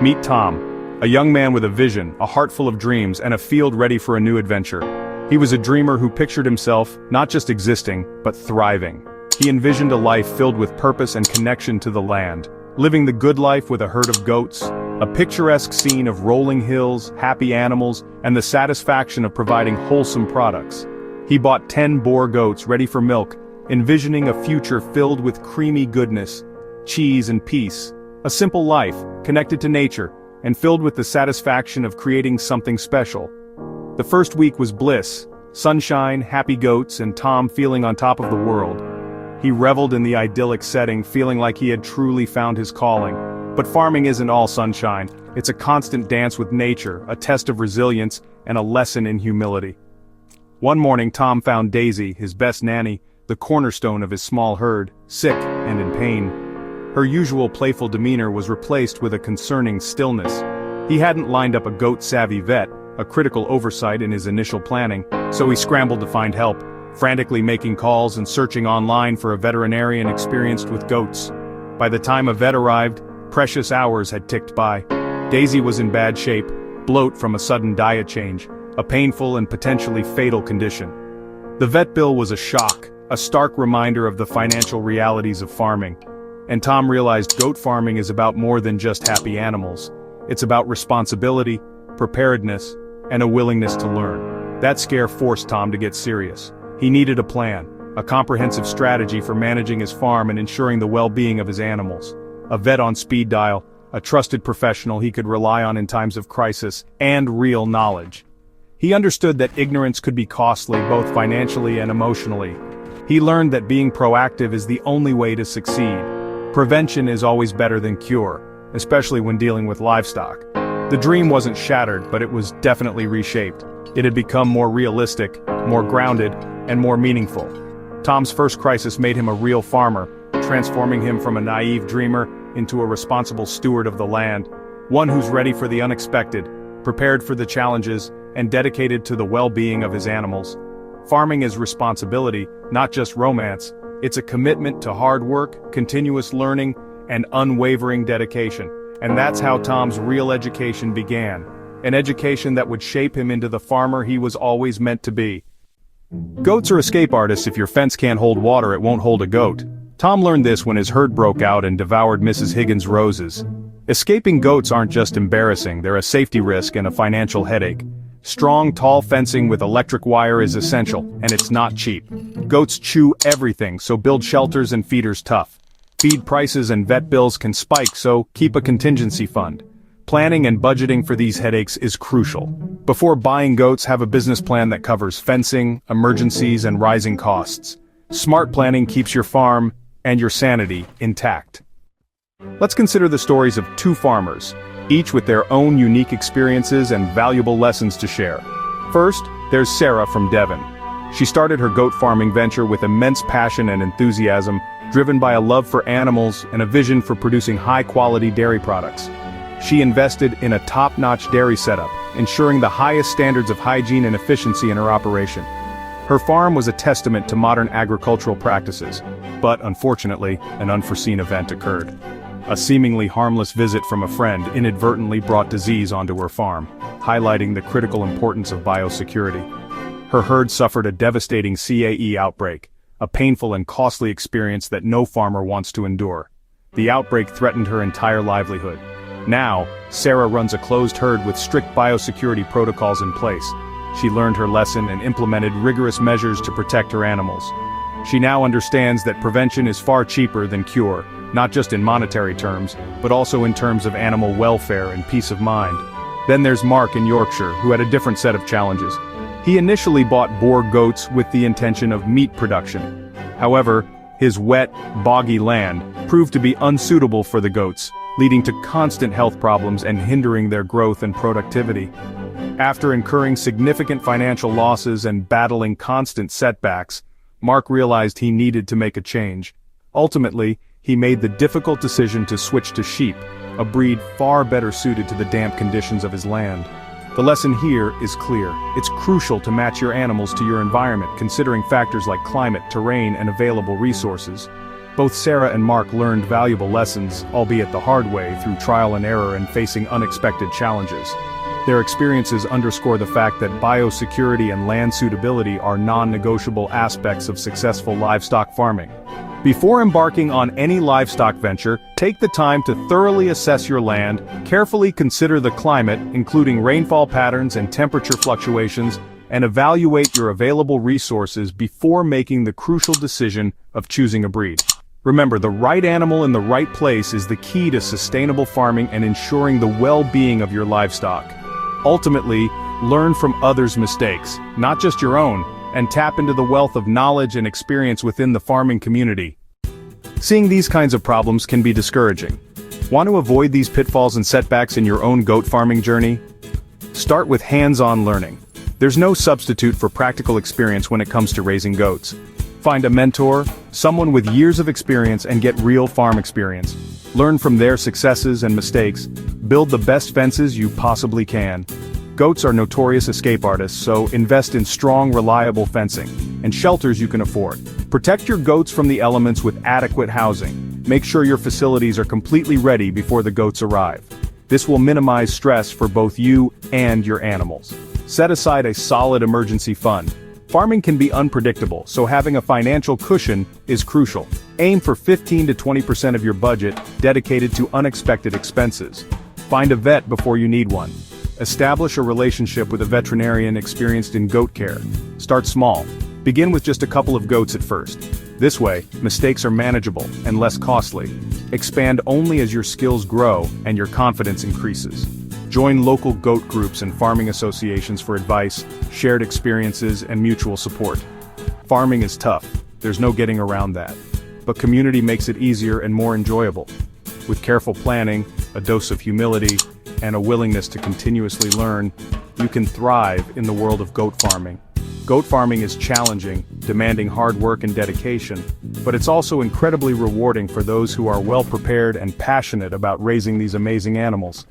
Meet Tom, a young man with a vision, a heart full of dreams, and a field ready for a new adventure. He was a dreamer who pictured himself, not just existing, but thriving. He envisioned a life filled with purpose and connection to the land, living the good life with a herd of goats, a picturesque scene of rolling hills, happy animals, and the satisfaction of providing wholesome products. He bought 10 boar goats ready for milk, envisioning a future filled with creamy goodness, cheese and peace, a simple life, connected to nature, and filled with the satisfaction of creating something special. The first week was bliss, sunshine, happy goats, and Tom feeling on top of the world. He reveled in the idyllic setting, feeling like he had truly found his calling. But farming isn't all sunshine. It's a constant dance with nature, a test of resilience, and a lesson in humility. One morning Tom found Daisy, his best nanny, the cornerstone of his small herd, sick and in pain. Her usual playful demeanor was replaced with a concerning stillness. He hadn't lined up a goat-savvy vet, a critical oversight in his initial planning, so he scrambled to find help, frantically making calls and searching online for a veterinarian experienced with goats. By the time a vet arrived, precious hours had ticked by. Daisy was in bad shape, bloat from a sudden diet change, a painful and potentially fatal condition. The vet bill was a shock, a stark reminder of the financial realities of farming. And Tom realized goat farming is about more than just happy animals. It's about responsibility, preparedness, and a willingness to learn. That scare forced Tom to get serious. He needed a plan, a comprehensive strategy for managing his farm and ensuring the well-being of his animals. A vet on speed dial, a trusted professional he could rely on in times of crisis, and real knowledge. He understood that ignorance could be costly both financially and emotionally. He learned that being proactive is the only way to succeed. Prevention is always better than cure, especially when dealing with livestock. The dream wasn't shattered, but it was definitely reshaped. It had become more realistic, more grounded, and more meaningful. Tom's first crisis made him a real farmer, transforming him from a naive dreamer into a responsible steward of the land, one who's ready for the unexpected, prepared for the challenges, and dedicated to the well-being of his animals. Farming is responsibility, not just romance. It's a commitment to hard work, continuous learning, and unwavering dedication. And that's how Tom's real education began. An education that would shape him into the farmer he was always meant to be. Goats are escape artists. If your fence can't hold water, it won't hold a goat. Tom learned this when his herd broke out and devoured Mrs. Higgins' roses. Escaping goats aren't just embarrassing, they're a safety risk and a financial headache. Strong, tall fencing with electric wire is essential, and it's not cheap. Goats chew everything, so build shelters and feeders tough. Feed prices and vet bills can spike, so keep a contingency fund. Planning and budgeting for these headaches is crucial. Before buying goats, have a business plan that covers fencing, emergencies, and rising costs. Smart planning keeps your farm and your sanity intact. Let's consider the stories of two farmers, each with their own unique experiences and valuable lessons to share. First, there's Sarah from Devon. She started her goat farming venture with immense passion and enthusiasm, driven by a love for animals and a vision for producing high-quality dairy products. She invested in a top-notch dairy setup, ensuring the highest standards of hygiene and efficiency in her operation. Her farm was a testament to modern agricultural practices, but unfortunately, an unforeseen event occurred. A seemingly harmless visit from a friend inadvertently brought disease onto her farm, highlighting the critical importance of biosecurity. Her herd suffered a devastating CAE outbreak, a painful and costly experience that no farmer wants to endure. The outbreak threatened her entire livelihood. Now, Sarah runs a closed herd with strict biosecurity protocols in place. She learned her lesson and implemented rigorous measures to protect her animals. She now understands that prevention is far cheaper than cure, not just in monetary terms, but also in terms of animal welfare and peace of mind. Then there's Mark in Yorkshire, who had a different set of challenges. He initially bought boar goats with the intention of meat production. However, his wet, boggy land proved to be unsuitable for the goats, leading to constant health problems and hindering their growth and productivity. After incurring significant financial losses and battling constant setbacks, Mark realized he needed to make a change. Ultimately, he made the difficult decision to switch to sheep, a breed far better suited to the damp conditions of his land. The lesson here is clear. It's crucial to match your animals to your environment, considering factors like climate, terrain, and available resources. Both Sarah and Mark learned valuable lessons, albeit the hard way, through trial and error and facing unexpected challenges. Their experiences underscore the fact that biosecurity and land suitability are non-negotiable aspects of successful livestock farming. Before embarking on any livestock venture, take the time to thoroughly assess your land, carefully consider the climate, including rainfall patterns and temperature fluctuations, and evaluate your available resources before making the crucial decision of choosing a breed. Remember, the right animal in the right place is the key to sustainable farming and ensuring the well-being of your livestock. Ultimately, learn from others' mistakes, not just your own, and tap into the wealth of knowledge and experience within the farming community. Seeing these kinds of problems can be discouraging. Want to avoid these pitfalls and setbacks in your own goat farming journey? Start with hands-on learning. There's no substitute for practical experience when it comes to raising goats. Find a mentor, someone with years of experience, and get real farm experience. Learn from their successes and mistakes. Build the best fences you possibly can. Goats are notorious escape artists, so invest in strong, reliable fencing and shelters you can afford. Protect your goats from the elements with adequate housing. Make sure your facilities are completely ready before the goats arrive. This will minimize stress for both you and your animals. Set aside a solid emergency fund. Farming can be unpredictable, so having a financial cushion is crucial. Aim for 15 to 20% of your budget dedicated to unexpected expenses. Find a vet before you need one. Establish a relationship with a veterinarian experienced in goat care. Start small. Begin with just a couple of goats at first. This way, mistakes are manageable and less costly. Expand only as your skills grow and your confidence increases. Join local goat groups and farming associations for advice, shared experiences, and mutual support. Farming is tough, there's no getting around that. But community makes it easier and more enjoyable. With careful planning, a dose of humility, and a willingness to continuously learn, you can thrive in the world of goat farming. Goat farming is challenging, demanding hard work and dedication, but it's also incredibly rewarding for those who are well prepared and passionate about raising these amazing animals.